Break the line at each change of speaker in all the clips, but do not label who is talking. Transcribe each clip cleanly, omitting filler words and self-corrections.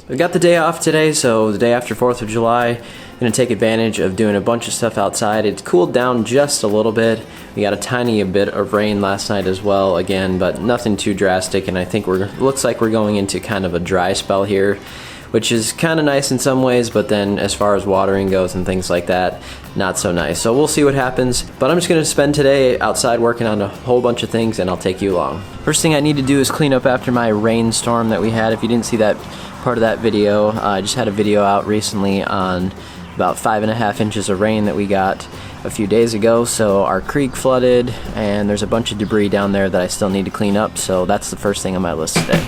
We got the day off today, so the day after 4th of July, I'm going to take advantage of doing a bunch of stuff outside. It's cooled down just a little bit. We got a tiny bit of rain last night as well, again, but nothing too drastic, and I think looks like we're going into kind of a dry spell here, which is kind of nice in some ways, but then as far as watering goes and things like that, not so nice. So we'll see what happens, but I'm just going to spend today outside working on a whole bunch of things, and I'll take you along. First thing I need to do is clean up after my rainstorm that we had. If you didn't see that part of that video, I just had a video out recently on about 5.5 inches of rain that we got a few days ago. So our creek flooded, and there's a bunch of debris down there that I still need to clean up, so that's the first thing on my list today.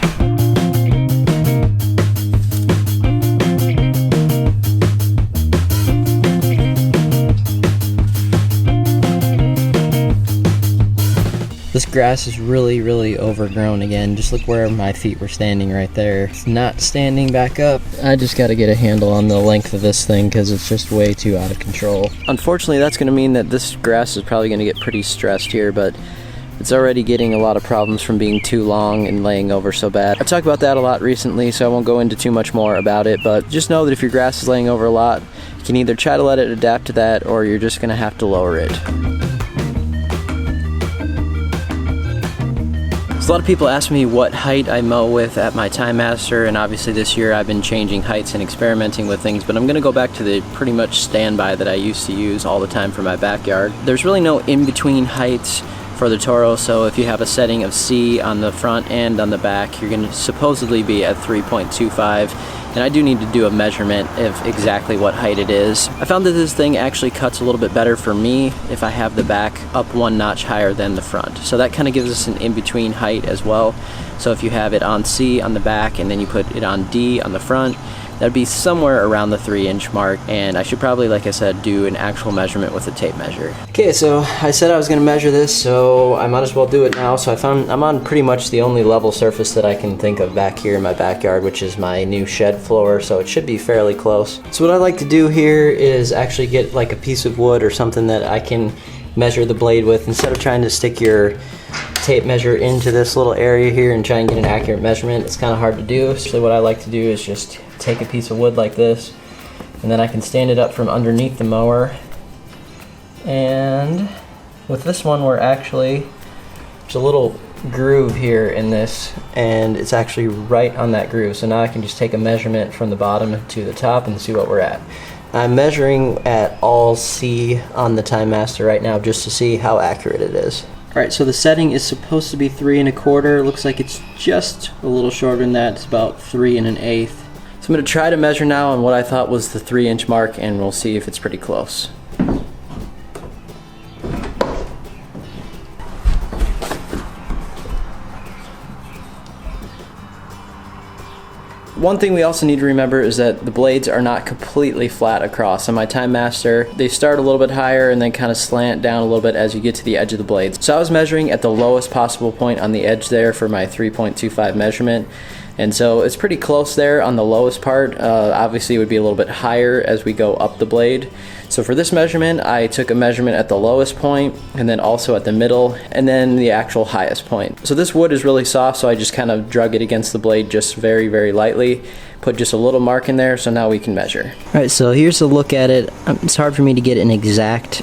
This grass is really overgrown again. Just look where my feet were standing right there. It's not standing back up. I just got to get a handle on the length of this thing because it's just way too out of control. Unfortunately, that's going to mean that this grass is probably going to get pretty stressed here, but it's already getting a lot of problems from being too long and laying over so bad. I talked about that a lot recently, so I won't go into too much more about it, but just know that if your grass is laying over a lot, you can either try to let it adapt to that, or you're just going to have to lower it. A lot of people ask me what height I mow with at my Timemaster, and obviously this year I've been changing heights and experimenting with things, but I'm going to go back to the pretty much standby that I used to use all the time for my backyard. There's really no in-between heights for the Toro, so if you have a setting of C on the front and on the back, you're going to supposedly be at 3.25, and I do need to do a measurement of exactly what height it is. I found that this thing actually cuts a little bit better for me if I have the back up one notch higher than the front, so that kind of gives us an in-between height as well. So if you have it on C on the back and then you put it on D on the front, that'd be somewhere around the 3-inch mark, and I should probably, like I said, do an actual measurement with a tape measure. Okay, so I said I was going to measure this, so I might as well do it now. So I found I'm on pretty much the only level surface that I can think of back here in my backyard, which is my new shed floor, so it should be fairly close. So what I like to do here is actually get like a piece of wood or something that I can measure the blade with, instead of trying to stick your tape measure into this little area here and try and get an accurate measurement. It's kind of hard to do, so what I like to do is just take a piece of wood like this, and then I can stand it up from underneath the mower, and with this one there's a little groove here in this, and it's actually right on that groove, so now I can just take a measurement from the bottom to the top and see what we're at. I'm measuring at all C on the Timemaster right now just to see how accurate it is. Alright, so the setting is supposed to be 3 1/4. Looks like it's just a little shorter than that. It's about 3 1/8. So I'm going to try to measure now on what I thought was the 3-inch mark, and we'll see if it's pretty close. One thing we also need to remember is that the blades are not completely flat across. On my Timemaster, they start a little bit higher and then kind of slant down a little bit as you get to the edge of the blades. So I was measuring at the lowest possible point on the edge there for my 3.25 measurement. And so it's pretty close there on the lowest part. Obviously it would be a little bit higher as we go up the blade. So for this measurement, I took a measurement at the lowest point, and then also at the middle, and then the actual highest point. So this wood is really soft, so I just kind of drug it against the blade just very lightly, put just a little mark in there, so now we can measure. Alright, so here's a look at it. It's hard for me to get an exact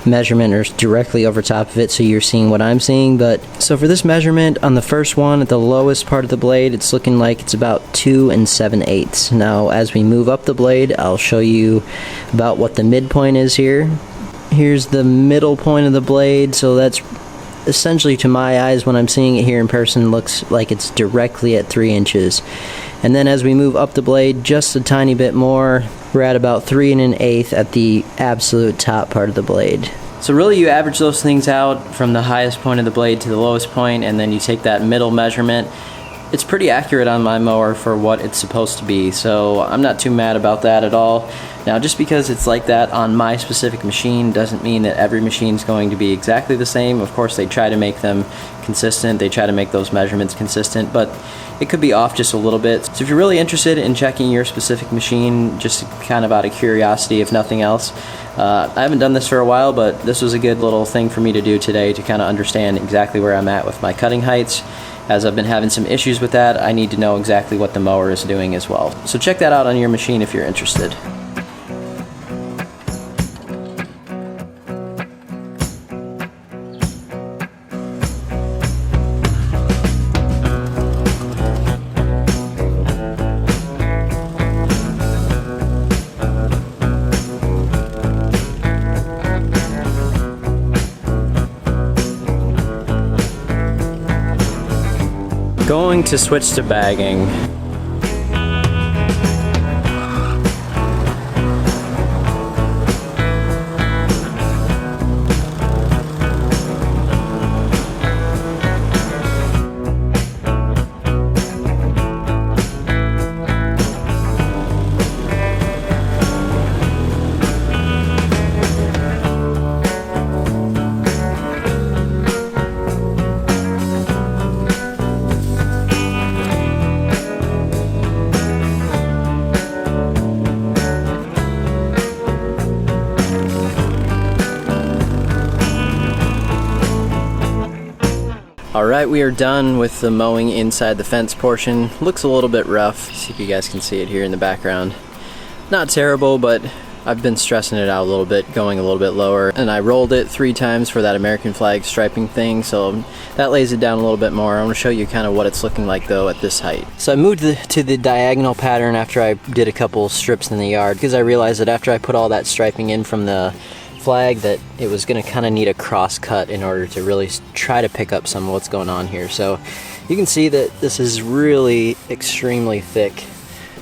measurement or directly over top of it so you're seeing what I'm seeing, but so for this measurement on the first one at the lowest part of the blade, it's looking like it's about 2 7/8. Now as we move up the blade, I'll show you about what the midpoint is here. Here's the middle point of the blade, so that's essentially, to my eyes when I'm seeing it here in person, looks like it's directly at 3 inches. And then as we move up the blade just a tiny bit more, we're at about 3 1/8 at the absolute top part of the blade. So really you average those things out from the highest point of the blade to the lowest point, and then you take that middle measurement. It's pretty accurate on my mower for what it's supposed to be, so I'm not too mad about that at all. Now just because it's like that on my specific machine doesn't mean that every machine is going to be exactly the same. Of course they try to make them consistent, they try to make those measurements consistent, but it could be off just a little bit. So if you're really interested in checking your specific machine, just kind of out of curiosity if nothing else, I haven't done this for a while, but this was a good little thing for me to do today to kind of understand exactly where I'm at with my cutting heights as I've been having some issues with that. I need to know exactly what the mower is doing as well. So check that out on your machine if you're interested. Going to switch to bagging. Alright, we are done with the mowing inside the fence portion. Looks a little bit rough. See if you guys can see it here in the background. Not terrible, but I've been stressing it out a little bit, going a little bit lower. And I rolled it 3 times for that American flag striping thing, so that lays it down a little bit more. I want to show you kind of what it's looking like though at this height. So I moved to the diagonal pattern after I did a couple strips in the yard, because I realized that after I put all that striping in from the flag that it was going to kind of need a cross cut in order to really try to pick up some of what's going on here. So you can see that this is really extremely thick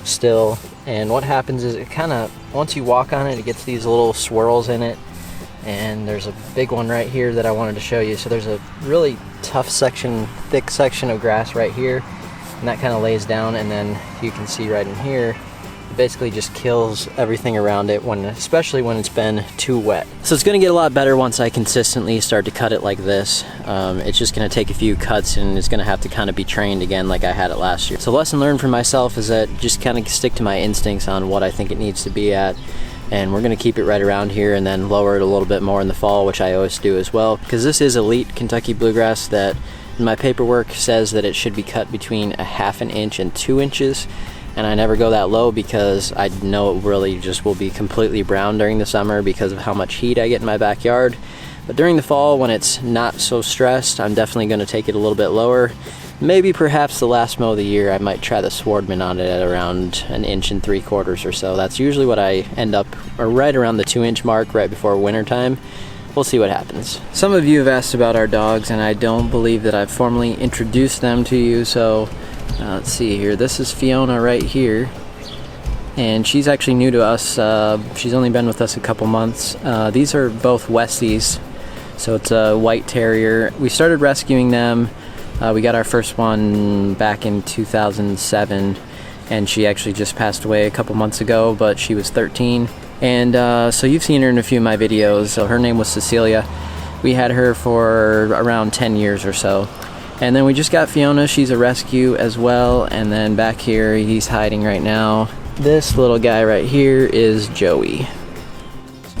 still, and what happens is it kind of, once you walk on it, it gets these little swirls in it, and there's a big one right here that I wanted to show you. So there's a really tough section, thick section of grass right here, and that kind of lays down, and then you can see right in here basically just kills everything around it, especially when it's been too wet. So it's going to get a lot better once I consistently start to cut it like this. It's just going to take a few cuts, and it's going to have to kind of be trained again like I had it last year. So lesson learned for myself is that just kind of stick to my instincts on what I think it needs to be at, and we're going to keep it right around here and then lower it a little bit more in the fall, which I always do as well, because this is elite Kentucky bluegrass that my paperwork says that it should be cut between 1/2 inch and 2 inches. And I never go that low because I know it really just will be completely brown during the summer because of how much heat I get in my backyard. But during the fall, when it's not so stressed, I'm definitely going to take it a little bit lower. Maybe perhaps the last mow of the year, I might try the Swordman on it at around 1 3/4 inches or so. That's usually what I end up, or right around the 2 inch mark right before winter time. We'll see what happens. Some of you have asked about our dogs, and I don't believe that I've formally introduced them to you, so let's see here. This is Fiona right here, and she's actually new to us. She's only been with us a couple months. These are both Westies, so it's a white terrier. We started rescuing them. We got our first one back in 2007, and she actually just passed away a couple months ago, but she was 13. And so you've seen her in a few of my videos. So her name was Cecilia. We had her for around 10 years or so. And then we just got Fiona. She's a rescue as well. And then back here, he's hiding right now. This little guy right here is Joey.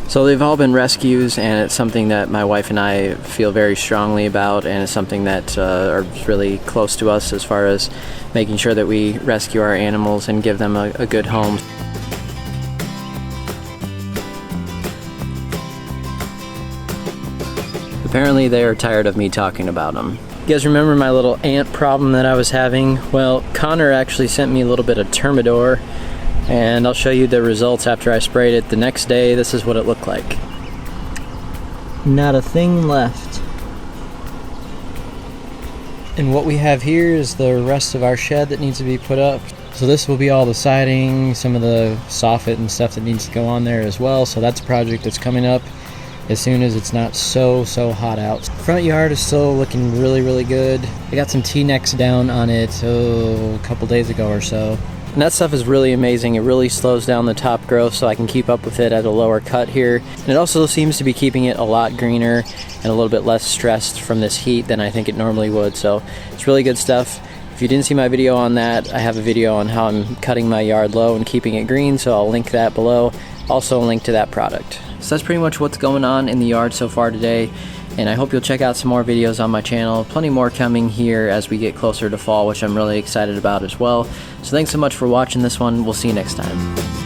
So they've all been rescues, and it's something that my wife and I feel very strongly about, and it's something that are really close to us as far as making sure that we rescue our animals and give them a good home. Apparently they are tired of me talking about them. You guys remember my little ant problem that I was having? Well, Connor actually sent me a little bit of Termidor, and I'll show you the results after I sprayed it. The next day, this is what it looked like. Not a thing left. And what we have here is the rest of our shed that needs to be put up. So this will be all the siding, some of the soffit and stuff that needs to go on there as well. So that's a project that's coming up as soon as it's not so hot out. Front yard is still looking really good. I got some T-necks down on it a couple days ago or so. And that stuff is really amazing. It really slows down the top growth so I can keep up with it at a lower cut here. And it also seems to be keeping it a lot greener and a little bit less stressed from this heat than I think it normally would. So it's really good stuff. If you didn't see my video on that, I have a video on how I'm cutting my yard low and keeping it green, so I'll link that below. Also a link to that product. So that's pretty much what's going on in the yard so far today. And I hope you'll check out some more videos on my channel. Plenty more coming here as we get closer to fall, which I'm really excited about as well. So thanks so much for watching this one. We'll see you next time.